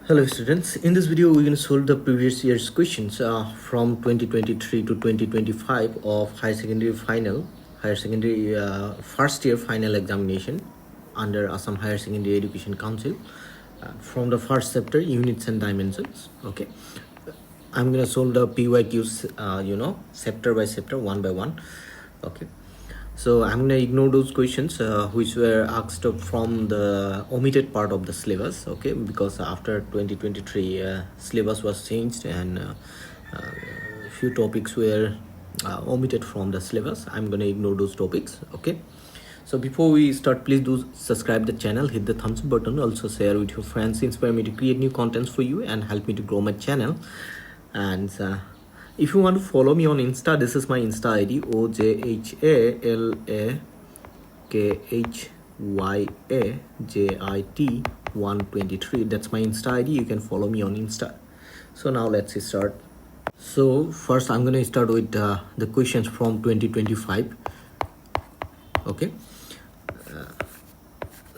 Hello students, in this video we're going to solve the previous year's questions from 2023 to 2025 of higher secondary first year final examination under Assam Higher Secondary Education Council from the first chapter, units and dimensions. Okay, I'm going to solve the PYQs chapter by chapter, one by one. Okay, so I'm gonna ignore those questions which were asked from the omitted part of the syllabus, okay, because after 2023 syllabus was changed and few topics were omitted from the syllabus. I'm gonna ignore those topics, okay. So before we start, please do subscribe the channel, hit the thumbs up button, also share with your friends, inspire me to create new contents for you and help me to grow my channel. And if you want to follow me on Insta, this is my Insta ID, OJHALAKHYAJIT123. That's my Insta ID. You can follow me on Insta. So now let's start. So first I'm going to start with the questions from 2025. Okay.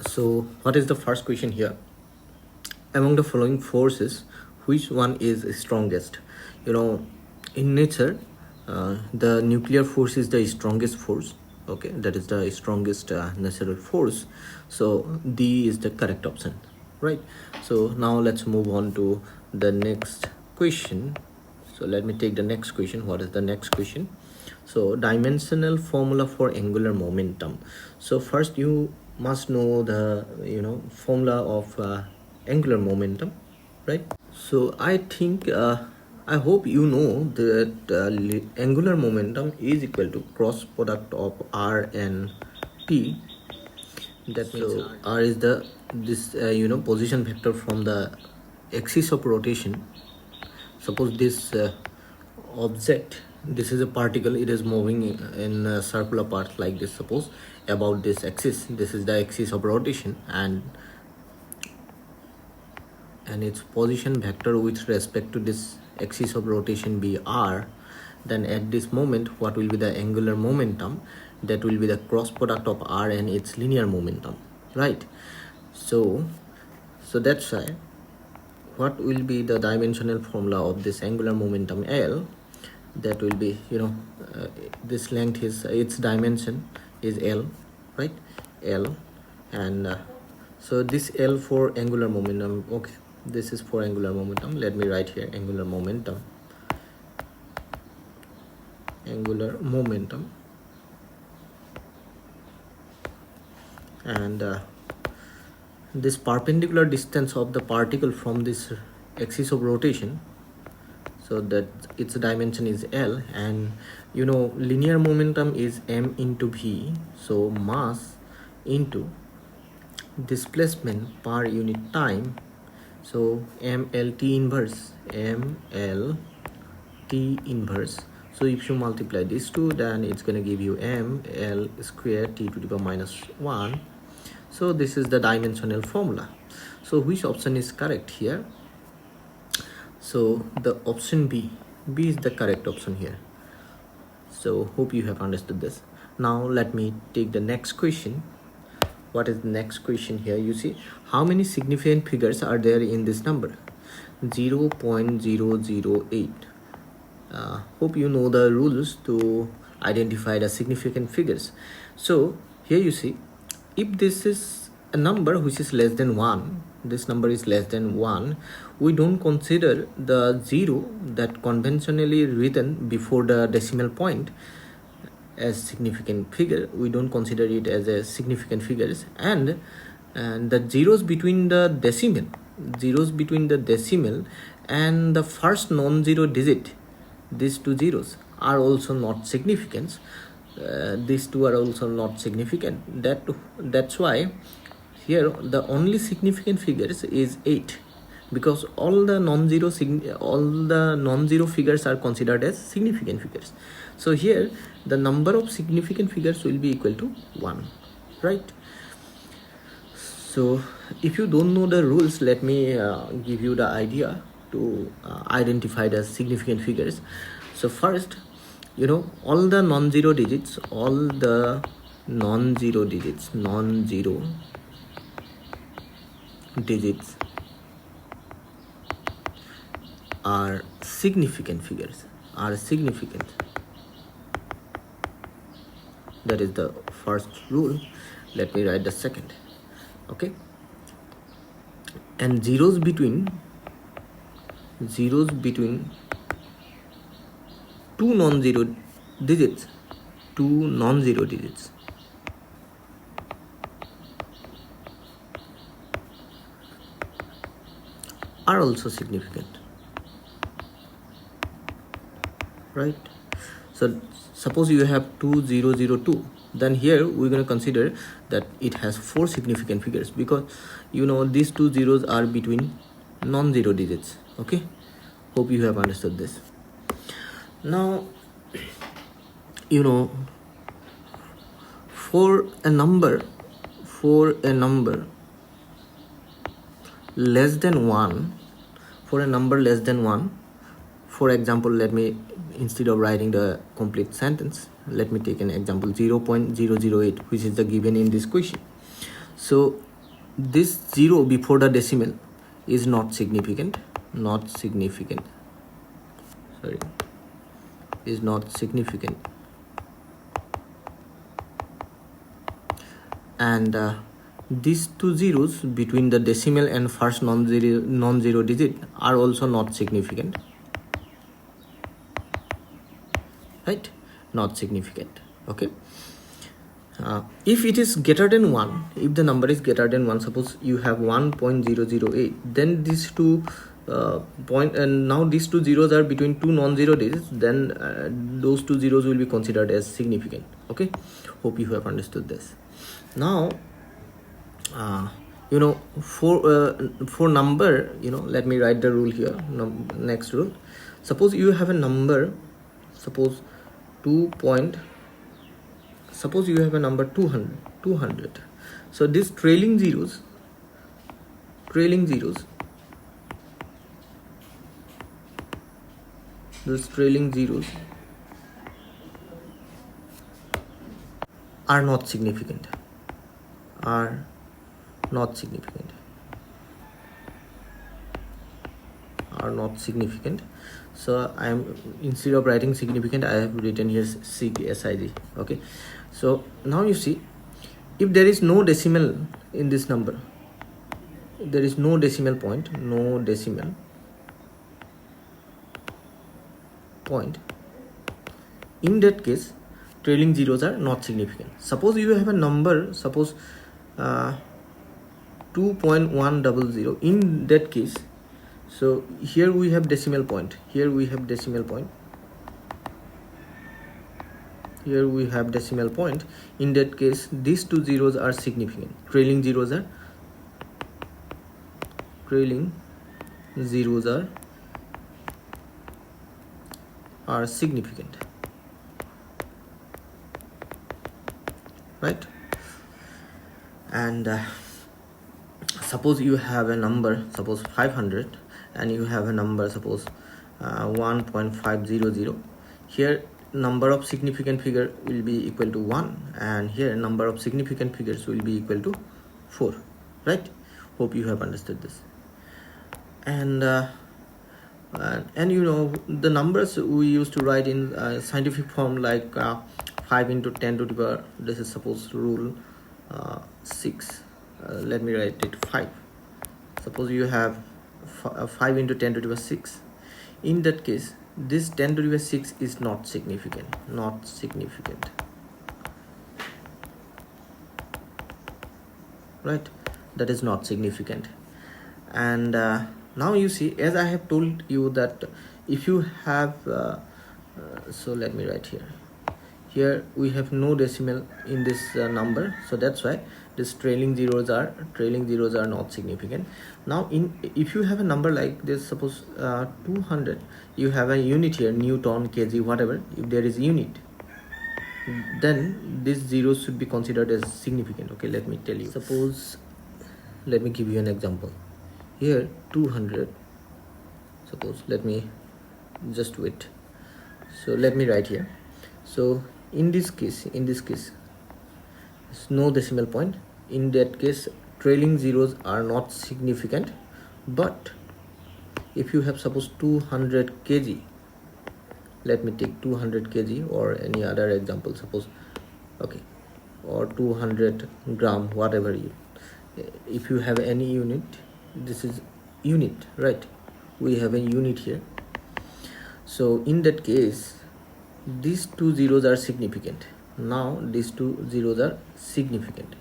So what is the first question here? Among the following forces, which one is strongest? In nature, the nuclear force is the strongest force, okay, that is the strongest natural force. So D is the correct option, right? So now let's move on to the next question. So let me take the next question. What is the next question? So dimensional formula for angular momentum. So first you must know the formula of angular momentum, right? So I think I hope you know that angular momentum is equal to cross product of R and P. That means R is this position vector from the axis of rotation. Suppose this object, this is a particle, it is moving in a circular path like this. Suppose about this axis, this is the axis of rotation, and its position vector with respect to this axis of rotation be r, then at this moment what will be the angular momentum? That will be the cross product of r and its linear momentum, right? So that's why what will be the dimensional formula of this angular momentum L? That will be this length is its dimension is L, right? L, and so this L for angular momentum. Okay, this is for angular momentum. Let me write here angular momentum. And this perpendicular distance of the particle from this axis of rotation, so that its dimension is L, and linear momentum is m into v, so mass into displacement per unit time, so mlt inverse. So if you multiply these two, then it's going to give you ml square t to the power minus 1. So this is the dimensional formula. So which option is correct here? So the option B is the correct option here. So hope you have understood this. Now let me take the next question. What is the next question here? You see, how many significant figures are there in this number? 0.008. Hope you know the rules to identify the significant figures. So here you see, if this is a number which is less than 1, this number is less than 1, we don't consider the 0 that conventionally written before the decimal point as significant figure. We don't consider it as a significant figures, and the zeros between the decimal and the first non-zero digit, these two zeros are also not significant. These two are also not significant. That's why here the only significant figures is 8, because all the non-zero figures are considered as significant figures. So here the number of significant figures will be equal to 1, right? So if you don't know the rules, let me give you the idea to identify the significant figures. So first, all the non-zero digits are significant figures, are significant. That is the first rule. Let me write the second. Okay, and zeros between two non-zero digits are also significant, right? So suppose you have 2002, then here we're going to consider that it has 4 significant figures, because you know these two zeros are between non-zero digits. Okay, hope you have understood this. Now, you know, for a number less than 1, for example, let me, instead of writing the complete sentence, let me take an example, 0.008, which is the given in this question. So this 0 before the decimal is not significant, and these two zeros between the decimal and first non-zero digit are also not significant, right? Not significant. Okay, if it is greater than 1, if the number is greater than 1, suppose you have 1.008, then these two and now these two zeros are between two non-zero digits, then those two zeros will be considered as significant. Okay, hope you have understood this. Now you know, for number, you know, let me write the rule here. Next rule, suppose you have a number, suppose you have a number 200. So these trailing zeros are not significant, So I am, instead of writing significant, I have written here SIG. Okay, so now you see, if there is no decimal in this number, there is no decimal point, in that case trailing zeros are not significant. Suppose you have a number, 2.100, in that case, so here we have decimal point, in that case these two zeros are significant, trailing zeros are significant, right? And suppose you have a number, 500, and you have a number, 1.500. Here number of significant figure will be equal to 1, and here number of significant figures will be equal to 4, right? Hope you have understood this. And you know, the numbers we used to write in scientific form, like 5 into 10 to the power, this is suppose rule 6. Let me write it 5. Suppose you have 5 into 10 to the power 6. In that case, this 10 to the power 6 is not significant, right? That is not significant. And now you see, as I have told you that if you have so let me write here we have no decimal in this number, so that's why this trailing zeros are not significant. Now if you have a number like this, suppose 200, you have a unit here, Newton, kg, whatever. If there is unit, then these zeros should be considered as significant. Okay, let me tell you. Suppose, let me give you an example. Here 200, suppose, let me just wait. So let me write here. So in this case there's no decimal point. In that case trailing zeros are not significant, but if you have suppose 200 kg, let me take 200 kg or any other example, suppose, okay, or 200 gram, whatever you, if you have any unit, this is unit, right? We have a unit here. So in that case, these two zeros are significant. Now these two zeros are significant.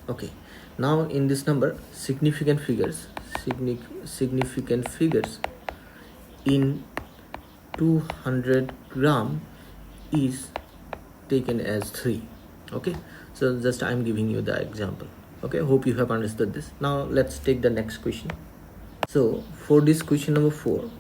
Okay, now in this number, significant figures in 200 gram is taken as 3. Okay, so just I'm giving you the example. Okay, hope you have understood this. Now let's take the next question. So for this question number 4,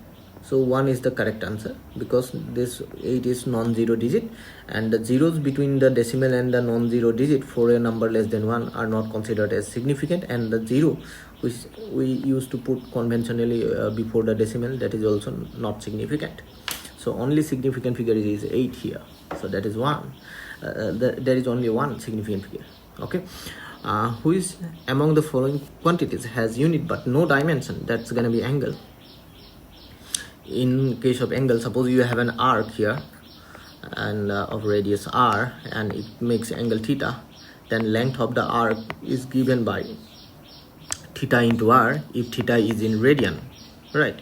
so 1 is the correct answer, because this 8 is non-zero digit, and the zeros between the decimal and the non-zero digit for a number less than 1 are not considered as significant, and the 0 which we used to put conventionally before the decimal, that is also not significant. So only significant figure is 8 here, so that is 1. There is only one significant figure. Okay, which among the following quantities has unit but no dimension? That's gonna be angle. In case of angle, suppose you have an arc here and of radius r, and it makes angle theta, then length of the arc is given by theta into r if theta is in radian, right?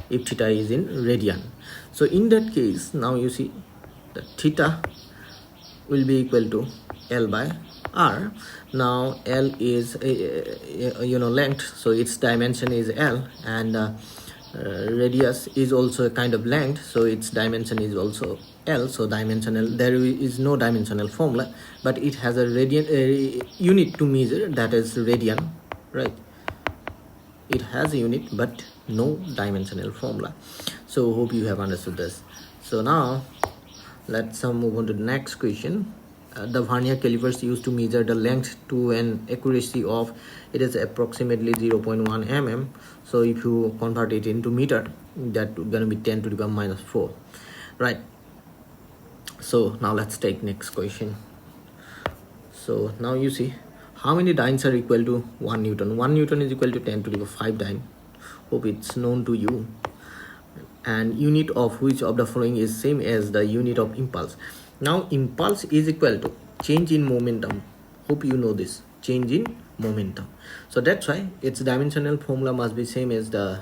If theta is in radian. So in that case, now you see the theta will be equal to L by r. Now L is length, so its dimension is L, and radius is also a kind of length, so its dimension is also L. So dimensional, there is no dimensional formula, but it has a radian unit to measure, that is radian, right? It has a unit but no dimensional formula. So hope you have understood this. So now let's move on to the next question. The vernier calipers used to measure the length to an accuracy of, it is approximately 0.1 mm. So if you convert it into meter, that gonna be 10 to the power minus 4, right? So now let's take next question. So now you see how many dynes are equal to 1 Newton. 1 Newton is equal to 10 to the power 5 dyne. Hope it's known to you. And unit of which of the following is same as the unit of impulse? Now impulse is equal to change in momentum. Hope you know this, change in momentum. So that's why its dimensional formula must be same as the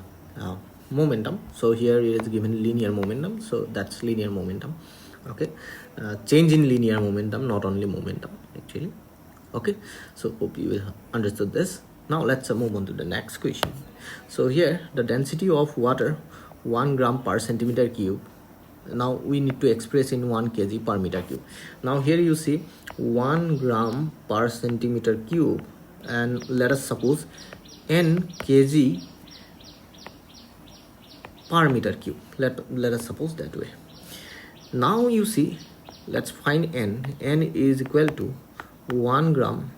momentum. So here it is given linear momentum, so that's linear momentum. Okay, change in linear momentum, not only momentum actually. Okay, so hope you will understood this. Now let's move on to the next question. So here the density of water 1 gram per centimeter cube. Now we need to express in 1 kg per meter cube. Now here you see 1 gram per centimeter cube, and let us suppose n kg per meter cube. Let us suppose that way. Now you see, let's find n. N is equal to 1 gram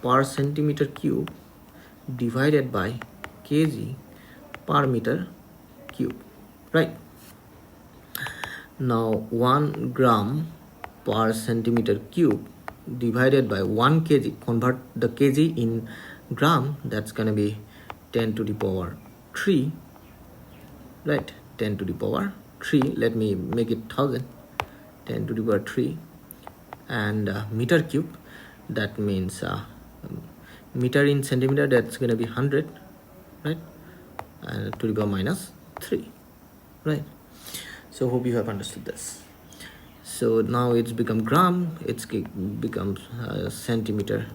per centimeter cube divided by kg per meter cube, right? Now 1 gram per centimeter cube divided by 1 kg, convert the kg in gram, that's gonna be 10 to the power 3, right? 10 to the power 3, let me make it 1000, 10 to the power 3, and meter cube, that means meter in centimeter, that's gonna be 100, right? And to the power minus 3, right? So hope you have understood this. So now it's become gram, it's becomes centimeter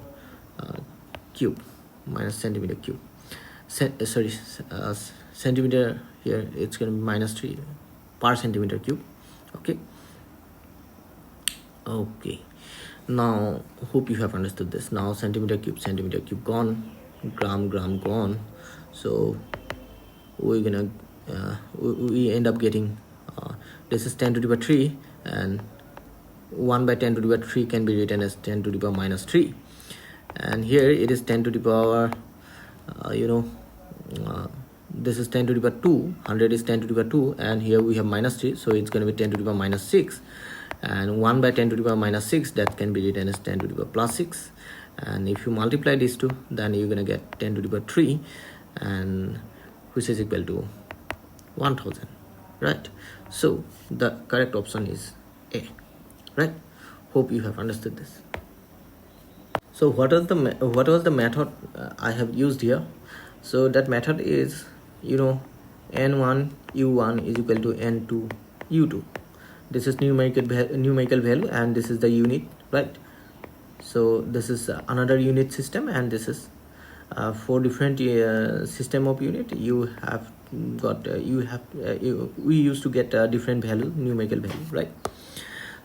cube minus centimeter cube. Centimeter here, it's going to be minus 3 per centimeter cube. Okay. Okay. Now hope you have understood this. Now centimeter cube gone, gram gone. So we're gonna we end up getting this is 10 to the power 3, and 1 by 10 to the power 3 can be written as 10 to the power minus 3, and here it is 10 to the power this is 10 to the power 2, 100 is 10 to the power 2, and here we have minus 3, so it's going to be 10 to the power minus 6, and 1 by 10 to the power minus 6, that can be written as 10 to the power plus 6, and if you multiply these two, then you're going to get 10 to the power 3, and which is equal to 1000, right? So the correct option is A, right? Hope you have understood this. So what was the method I have used here? So that method is, n1 u1 is equal to n2 u2. This is numerical value and this is the unit, right? So this is another unit system, and this is for different system of unit. You have got we used to get different value, numerical value, right?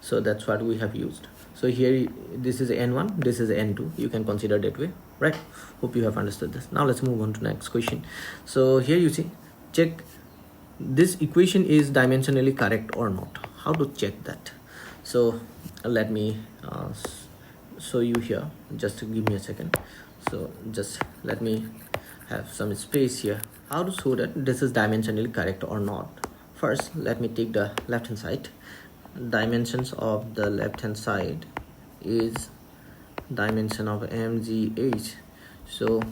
So that's what we have used. So here this is n1, this is n2. You can consider that way, right? Hope you have understood this. Now let's move on to next question. So here you see, check this equation is dimensionally correct or not. How to check that? So let me show you here. Just give me a second. So just let me have some space here. How to show that this is dimensionally correct or not? First, let me take the left hand side. Dimensions of the left hand side is dimension of mgh. So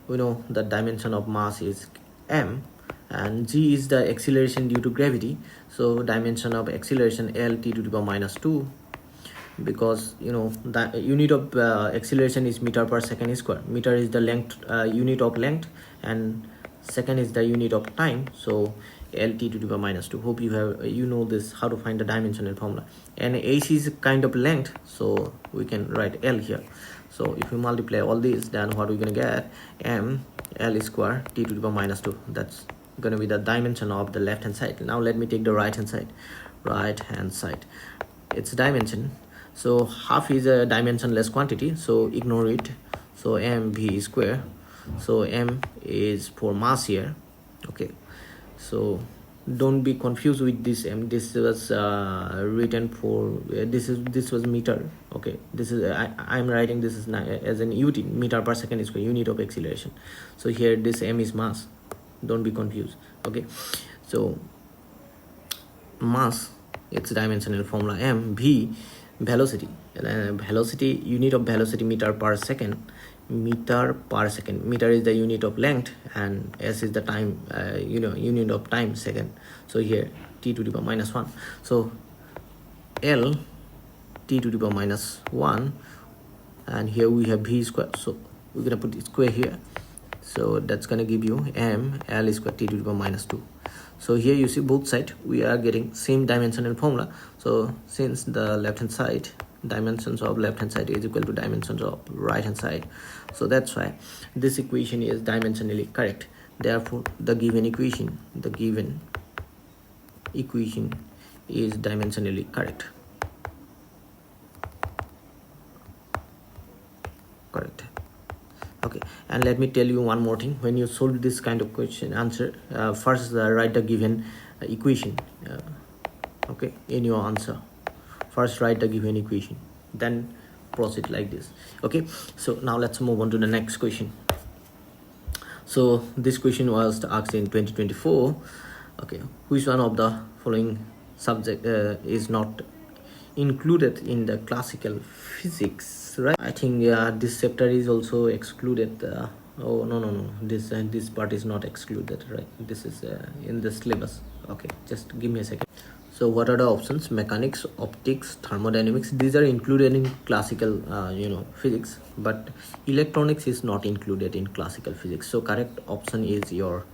we know the dimension of mass is m, and g is the acceleration due to gravity. So dimension of acceleration L t to the power minus 2, because the unit of acceleration is meter per second square. Meter is the length, unit of length, and second is the unit of time. So lt to the power minus 2. Hope you have this, how to find the dimensional formula. And h is kind of length, so we can write L here. So if you multiply all these, then what we're gonna get, m L square t to the power minus 2. That's gonna be the dimension of the left hand side. Now let me take the right hand side. Its dimension, so half is a dimensionless quantity, so ignore it. So mv square, so m is for mass here. Okay, so don't be confused with this m. This was written for this was meter. Okay, this is I'm writing this is as an ut, meter per second square, unit of acceleration. So here this m is mass, don't be confused. Okay, so mass, its dimensional formula m. V, velocity, velocity, unit of velocity meter per second. Meter is the unit of length, and s is the time, unit of time, second. So here t to the power minus 1. So L t to the power minus 1, and here we have v square, so we're gonna put square here. So that's gonna give you m L square t to the power minus 2. So here you see both sides we are getting same dimensional formula. So since the left hand side, dimensions of left hand side is equal to dimensions of right hand side, so that's why this equation is dimensionally correct. Therefore the given equation is dimensionally correct. Okay, and let me tell you one more thing. When you solve this kind of question answer, first write the given equation, okay, in your answer. First write the given equation, then proceed like this. Okay, so now let's move on to the next question. So this question was asked in 2024. Okay, which one of the following subject is not included in the classical physics, right? I think this chapter is also excluded. Oh no, this part is not excluded, right? This is in the syllabus. Okay, just give me a second. So what are the options? Mechanics, optics, thermodynamics, these are included in classical physics, but electronics is not included in classical physics. So correct option is your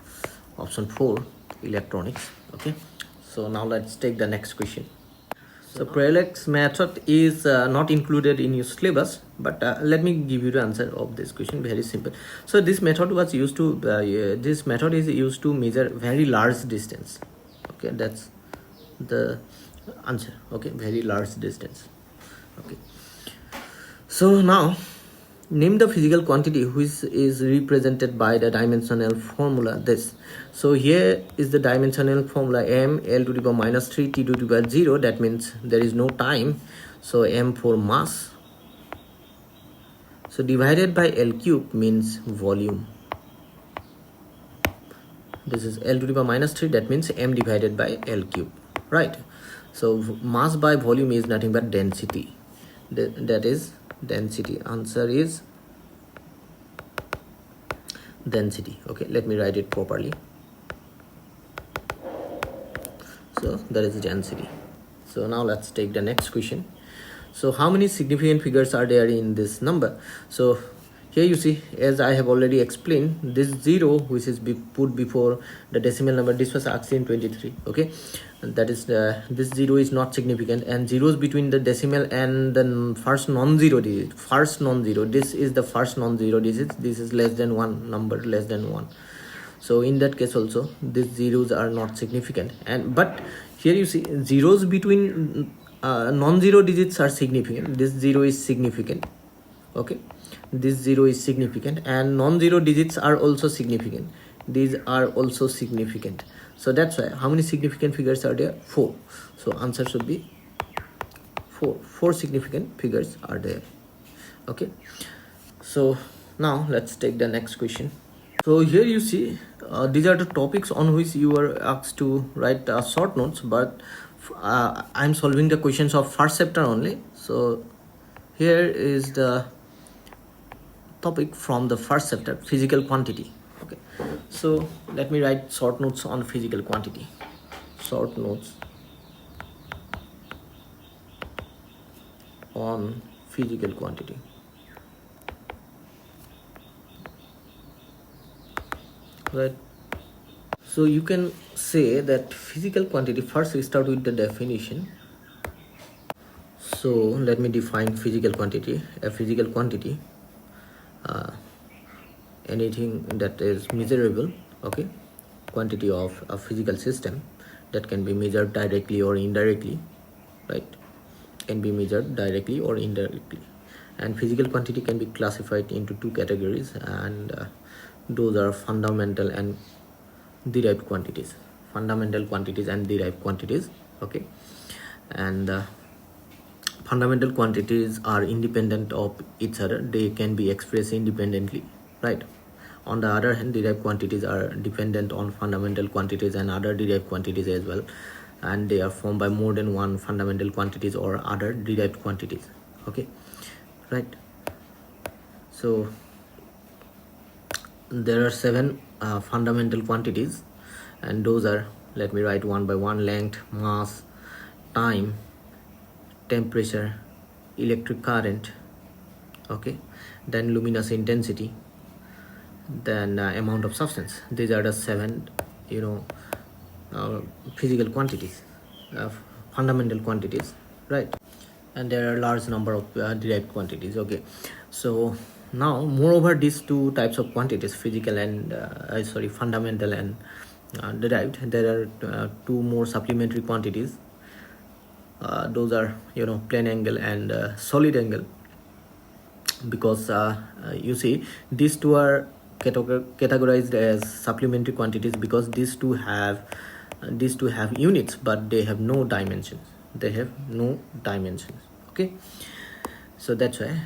option 4, electronics. Okay, so now let's take the next question. So parallax method is not included in your syllabus, but let me give you the answer of this question. Very simple. So this method was used to this method is used to measure very large distance. Okay, that's the answer. Okay, very large distance. Okay, so now name the physical quantity which is represented by the dimensional formula this. So here is the dimensional formula m L to the power minus 3 t to the power 0. That means there is no time, so m for mass. So divided by L cube means volume. This is L to the power minus 3, that means m divided by L cube, right? So mass by volume is nothing but density. That is density. Answer is density. Okay, let me write it properly. So that is density. So now let's take the next question. So how many significant figures are there in this number? So here you see, as I have already explained, this 0 which is put before the decimal number, this was asked in 23. Okay, and that is this 0 is not significant, and zeros between the decimal and the first non-zero digit, this is the first non-zero digit. This is less than 1, number less than 1. So in that case also these zeros are not significant. And but here you see, zeros between non-zero digits are significant. This 0 is significant. Okay, this 0 is significant, and non-zero digits are also significant. These are also significant. So that's why, how many significant figures are there? 4. So answer should be 4 significant figures are there. Okay, so now let's take the next question. So here you see, these are the topics on which you are asked to write short notes, but I'm solving the questions of first chapter only. So here is the topic from the first chapter, physical quantity. Okay, so let me write short notes on physical quantity. Short notes on physical quantity. Right, so you can say that physical quantity, first we start with the definition. So let me define physical quantity. A physical quantity, anything that is measurable, okay, quantity of a physical system that can be measured directly or indirectly, right, can be measured directly or indirectly. And physical quantity can be classified into 2 categories, and those are fundamental and derived quantities. Fundamental quantities and derived quantities. Okay, and fundamental quantities are independent of each other. They can be expressed independently, right? On the other hand, derived quantities are dependent on fundamental quantities and other derived quantities as well, and they are formed by more than one fundamental quantities or other derived quantities. Okay, right. So there are 7 fundamental quantities, and those are, let me write one by one: length, mass, time, temperature, electric current, okay, then luminous intensity, then amount of substance. These are the 7 physical quantities, fundamental quantities, right? And there are large number of derived quantities. Okay, so now moreover these 2 types of quantities, physical and fundamental and derived, there are 2 more supplementary quantities. Those are plane angle and solid angle, because you see, these 2 are categorized as supplementary quantities because these two have units, but they have no dimensions. Okay, so that's why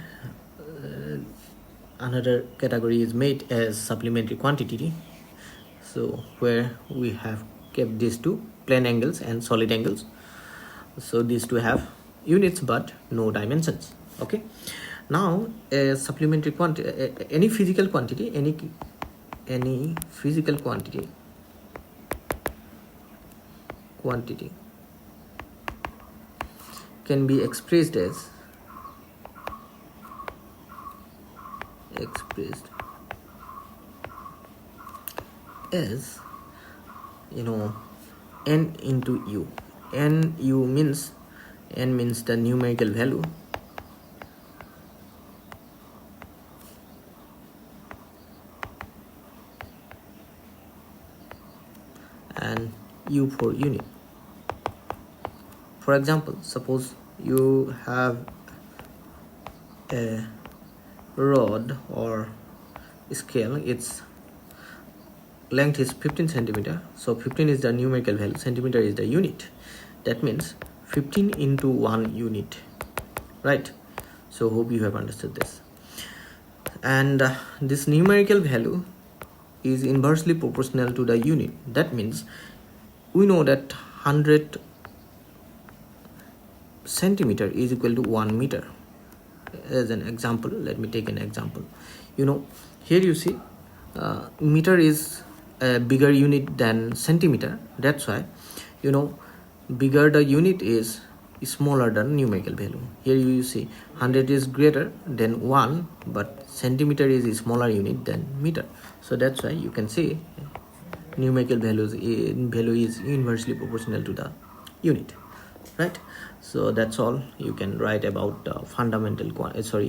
another category is made as supplementary quantity. So where we have kept these 2, plane angles and solid angles. So these 2 have units but no dimensions. Okay, now a supplementary quantity, any physical quantity, any physical quantity can be expressed as n into u. Nu means, n means the numerical value, and u for unit. For example, suppose you have a rod or scale, its length is 15 centimeter, so 15 is the numerical value, centimeter is the unit. That means 15 into 1 unit, right? So hope you have understood this. And this numerical value is inversely proportional to the unit. That means we know that 100 centimeter is equal to 1 meter. As an example, let me take an example. Here you see, meter is a bigger unit than centimeter. That's why, you know, bigger the unit is, smaller the numerical value. Here you see 100 is greater than 1, but centimeter is a smaller unit than meter. So that's why you can say numerical value is inversely proportional to the unit, right? So that's all you can write about fundamental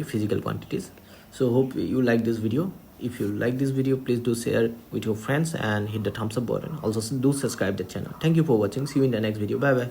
physical quantities. So hope you like this video. If you like this video, please do share with your friends and hit the thumbs up button. Also do subscribe the channel. Thank you for watching. See you in the next video. Bye bye.